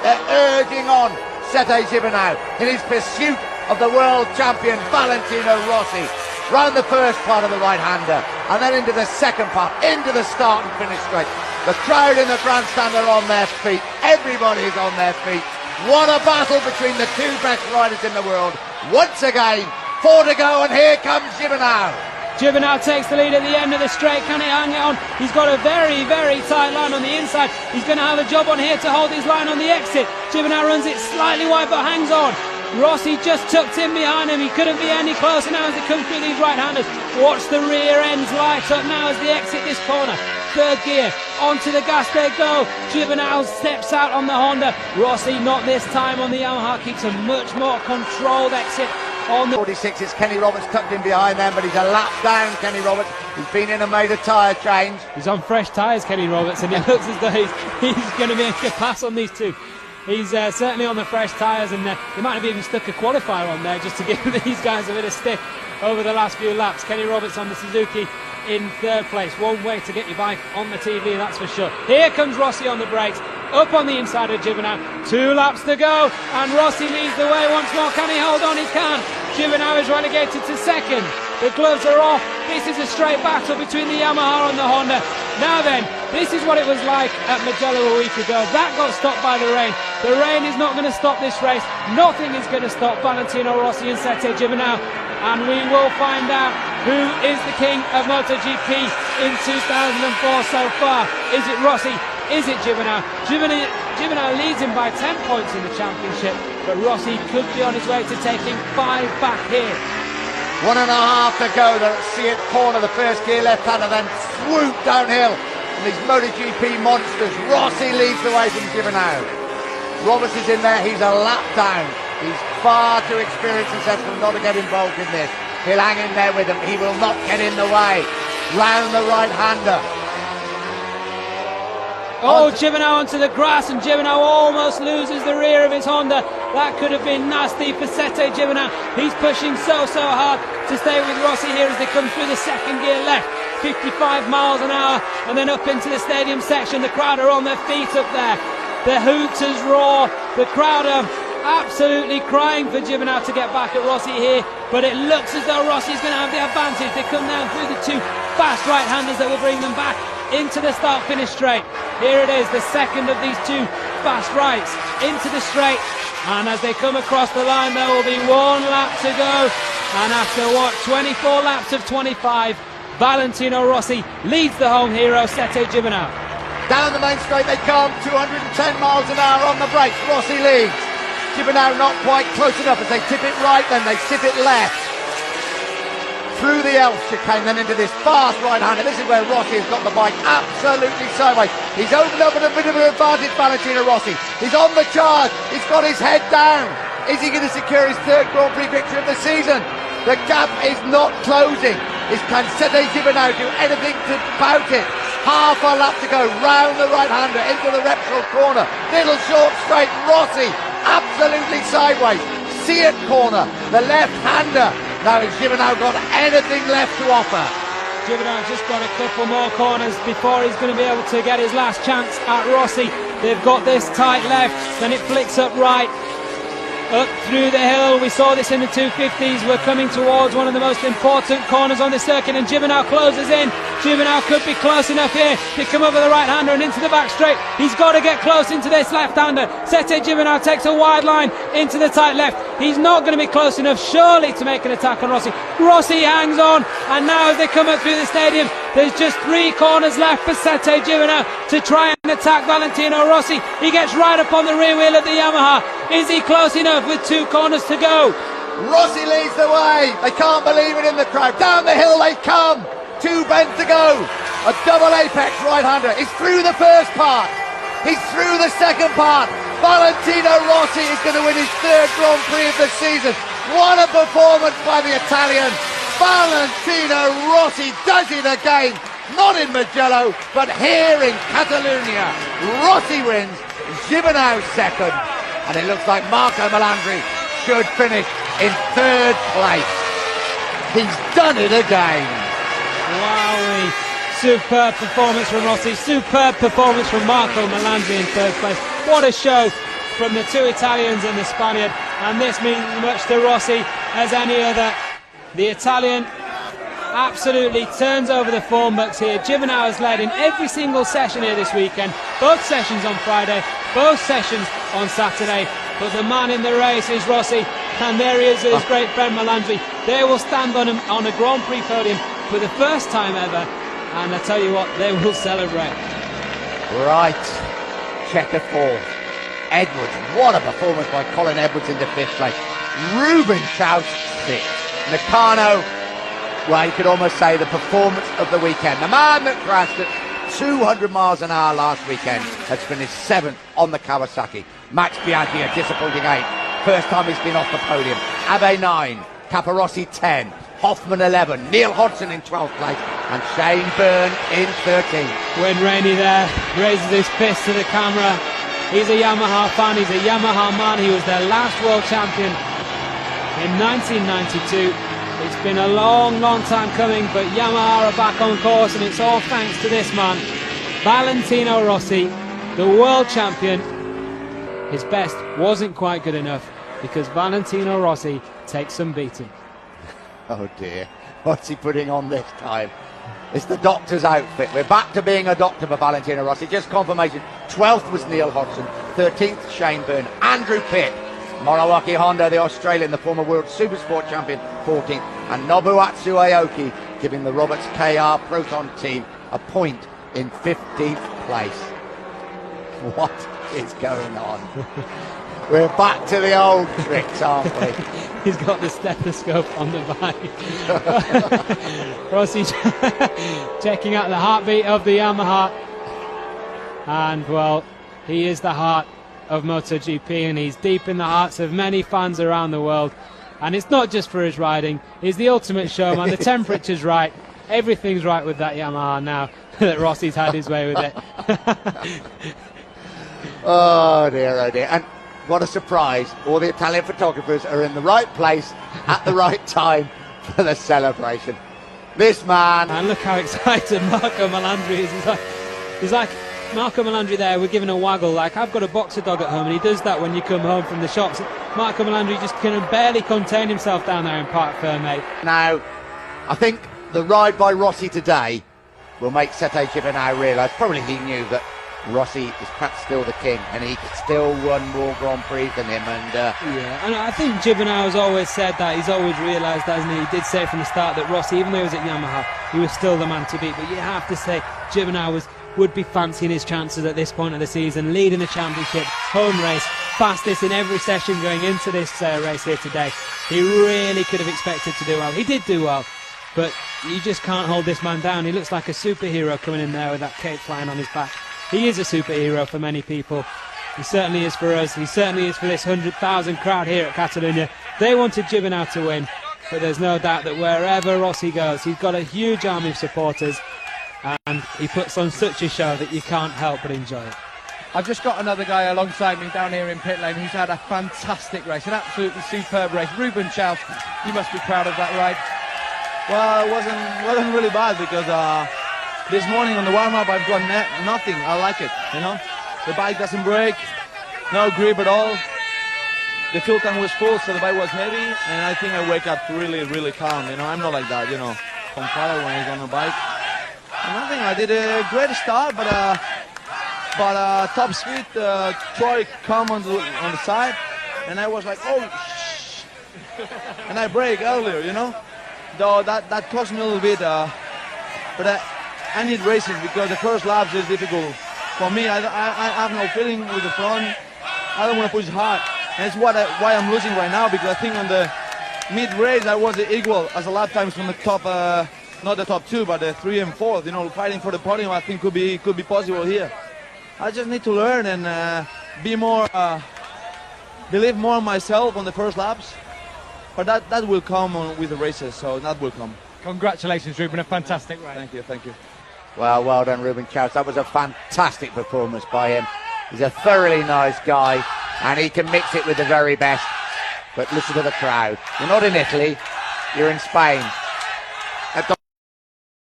They're urging on Sette Gibernau in his pursuit of the world champion Valentino Rossi. Round the first part of the right-hander, and then into the second part, into the start and finish straight. The crowd in the grandstand are on their feet. Everybody is on their feet. What a battle between the two best riders in the world. Once again, 4 to go, and here comes Gibernau. Gibernau takes the lead at the end of the straight. Can he hang it on? He's got a very, very tight line on the inside. He's going to have a job on here to hold his line on the exit. Gibernau runs it slightly wide but hangs on. Rossi just tucked in behind him. He couldn't be any closer now as they come through these right-handers. Watch the rear ends light up now as they exit this corner. Third gear, onto the gas they go. Gibernau steps out on the Honda. Rossi, not this time on the Yamaha, keeps a much more controlled exit on the 46 is Kenny Roberts tucked in behind them, but he's a lap down, Kenny Roberts. He's been in and made a tyre change. He's on fresh tyres, Kenny Roberts, and it looks as though he's going to make a pass on these two. He's certainly on the fresh tyres, and they might have even stuck a qualifier on there just to give these guys a bit of stick over the last few laps. Kenny Roberts on the Suzuki in third place. One way to get your bike on the TV, that's for sure. Here comes Rossi on the brakes, up on the inside of Gibernau. 2 laps to go, and Rossi leads the way once more. Can he hold on? He can. Gibernau is relegated to second. The gloves are off. This is a straight battle between the Yamaha and the Honda. Now then, this is what it was like at Mugello a week ago. That got stopped by the rain. The rain is not going to stop this race. Nothing is going to stop Valentino Rossi and Sette Gibernau. And we will find out who is the king of MotoGP in 2004 so far. Is it Rossi? Is it Gibernau? Gibernau leads him by 10 points in the championship, but Rossi could be on his way to taking 5 back here. 1.5 to go. They're at Seat corner, the first gear left-hander, then swoop downhill. And these MotoGP monsters. Rossi leads the way from Gibernau. Roberts is in there, he's a lap down. He's far too experienced and sensible not to get involved in this. He'll hang in there with him, he will not get in the way. Round the right-hander. Oh, Gibernau onto the grass, and Gibernau almost loses the rear of his Honda. That could have been nasty for Sette Gibernau. He's pushing so hard to stay with Rossi here as they come through the second gear left. 55 miles an hour, and then up into the stadium section. The crowd are on their feet up there. The hooters roar. The crowd are absolutely crying for Gibernau to get back at Rossi here, but it looks as though Rossi's going to have the advantage. They come down through the 2 fast right-handers that will bring them back into the start-finish straight. Here it is, the second of these 2 fast rights into the straight, and as they come across the line there will be 1 lap to go, and after what, 24 laps of 25, Valentino Rossi leads the home hero Sette Gibernau. Down the main straight they come, 210 miles an hour on the brakes. Rossi leads. Gibernau not quite close enough. As they tip it right, then they tip it left. Through the Elf chicane, then into this fast right-hander. This is where Rossi has got the bike absolutely sideways. He's opened up at a bit of an advantage, Valentino Rossi. He's on the charge. He's got his head down. Is he going to secure his 3rd Grand Prix victory of the season? The gap is not closing. Can Sette Gibernau do anything about it? Half a lap to go, round the right-hander, into the Repsol corner. Little short straight, Rossi absolutely sideways. Seat corner, the left-hander. Now has Gibernau got anything left to offer? Gibernau's just got a couple more corners before he's going to be able to get his last chance at Rossi. They've got this tight left, then it flicks up right. Up through the hill, we saw this in the 250s. We're coming towards one of the most important corners on the circuit, and Gibernau closes in. Gibernau could be close enough here to come over the right-hander and into the back straight. He's got to get close into this left-hander. Sette Gibernau takes a wide line into the tight left. He's not going to be close enough, surely, to make an attack on Rossi. Rossi hangs on, and now as they come up through the stadium, there's just 3 corners left for Sette Gibernau to try and attack Valentino Rossi. He gets right up on the rear wheel of the Yamaha. Is he close enough with 2 corners to go? Rossi leads the way. They can't believe it in the crowd. Down the hill they come. 2 bends to go. A double apex right-hander. He's through the first part. He's through the second part. Valentino Rossi is going to win his 3rd Grand Prix of the season. What a performance by the Italian. Valentino Rossi does it again. Not in Mugello, but here in Catalonia. Rossi wins. Gibernau second. And it looks like Marco Melandri should finish in 3rd place. He's done it again. Wowee. Superb performance from Rossi. Superb performance from Marco Melandri in 3rd place. What a show from the two Italians and the Spaniard, and this means as much to Rossi as any other. The Italian absolutely turns over the form books here. Giovinazzo has led in every single session here this weekend, both sessions on Friday, both sessions on Saturday, but the man in the race is Rossi, and there he is with his great friend Melandri. They will stand on a Grand Prix podium for the first time ever, and I tell you what, they will celebrate. Right, checker fourth. Edwards, what a performance by Colin Edwards in the fifth place. Ruben Schaus sixth. Nakano, well, you could almost say the performance of the weekend. The man that crashed at 200 miles an hour last weekend has finished seventh on the Kawasaki. Max Bianchi a disappointing eighth. First time he's been off the podium. Abe 9, Caparossi 10, Hoffman 11, Neil Hodgson in 12th place, and Shane Byrne in 13th. When Rainey there raises his fist to the camera, he's a Yamaha fan, he's a Yamaha man. He was their last world champion in 1992. It's been a long, long time coming, but Yamaha are back on course, and it's all thanks to this man, Valentino Rossi, the world champion. His best wasn't quite good enough because Valentino Rossi takes some beating. Oh dear, what's he putting on this time? It's the doctor's outfit. We're back to being a doctor for Valentino Rossi. Just confirmation. 12th was Neil Hodgson, 13th Shane Byrne, Andrew Pitt, Moriwaki Honda, the Australian, the former world supersport champion, 14th, and Nobuatsu Aoki giving the Roberts KR Proton team a point in 15th place. What is going on? We're back to the old tricks, aren't we? He's got the stethoscope on the bike. Rossi checking out the heartbeat of the Yamaha. And, well, he is the heart of MotoGP, and he's deep in the hearts of many fans around the world. And it's not just for his riding. He's the ultimate showman. The temperature's right. Everything's right with that Yamaha now that Rossi's had his way with it. Oh dear, oh dear. And what a surprise. All the Italian photographers are in the right place at the right time for the celebration. This man... And look how excited Marco Melandri is. He's like Marco Melandri there, we're giving a waggle. Like, I've got a boxer dog at home, and he does that when you come home from the shops. Marco Melandri just can barely contain himself down there in Parc Fermé. Now, I think the ride by Rossi today will make Sete Giovinazzo realise, probably he knew that Rossi is perhaps still the king, and he could still run more Grand Prix than him. And yeah, and I think Giovinazzo has always said that. He's always realised that, hasn't he? He did say from the start that Rossi, even though he was at Yamaha, he was still the man to beat. But you have to say Giovinazzo would be fancying his chances at this point of the season, leading the championship, home race, fastest in every session going into this race here today. He really could have expected to do well. He did do well, but you just can't hold this man down. He looks like a superhero coming in there with that cape flying on his back. He is a superhero for many people. He certainly is for us. He certainly is for this 100,000 crowd here at Catalunya. They wanted Giovinazzo to win, but there's no doubt that wherever Rossi goes, he's got a huge army of supporters, and he puts on such a show that you can't help but enjoy it. I've just got another guy alongside me down here in pit lane who's had a fantastic race, an absolutely superb race. Ruben Schaus, you must be proud of that ride. Well, it wasn't really bad because this morning on the warm-up I've got nothing. I like it, you know. The bike doesn't break, no grip at all. The fuel tank was full, so the bike was heavy, and I think I wake up really, really calm. You know, I'm not like that, you know, on fire when I go on a bike. And nothing. I did a great start, but top speed, Troy come on the side, and I was like, oh, shh. And I brake earlier, you know. Though that cost me a little bit, but I need races because the first laps is difficult for me. I have no feeling with the front. I don't want to push hard. And that's why I'm losing right now, because I think on the mid-race I was equal as a lap times from the top, not the top two, but the 3 and 4. You know, fighting for the podium I think could be possible here. I just need to learn and be more, believe more in myself on the first laps. But that will come with the races, so that will come. Congratulations, Ruben, a fantastic ride. Thank you. well done, Ruben Schaus. That was a fantastic performance by him. He's a thoroughly nice guy, and he can mix it with the very best. But listen to the crowd. You're not in Italy, you're in Spain.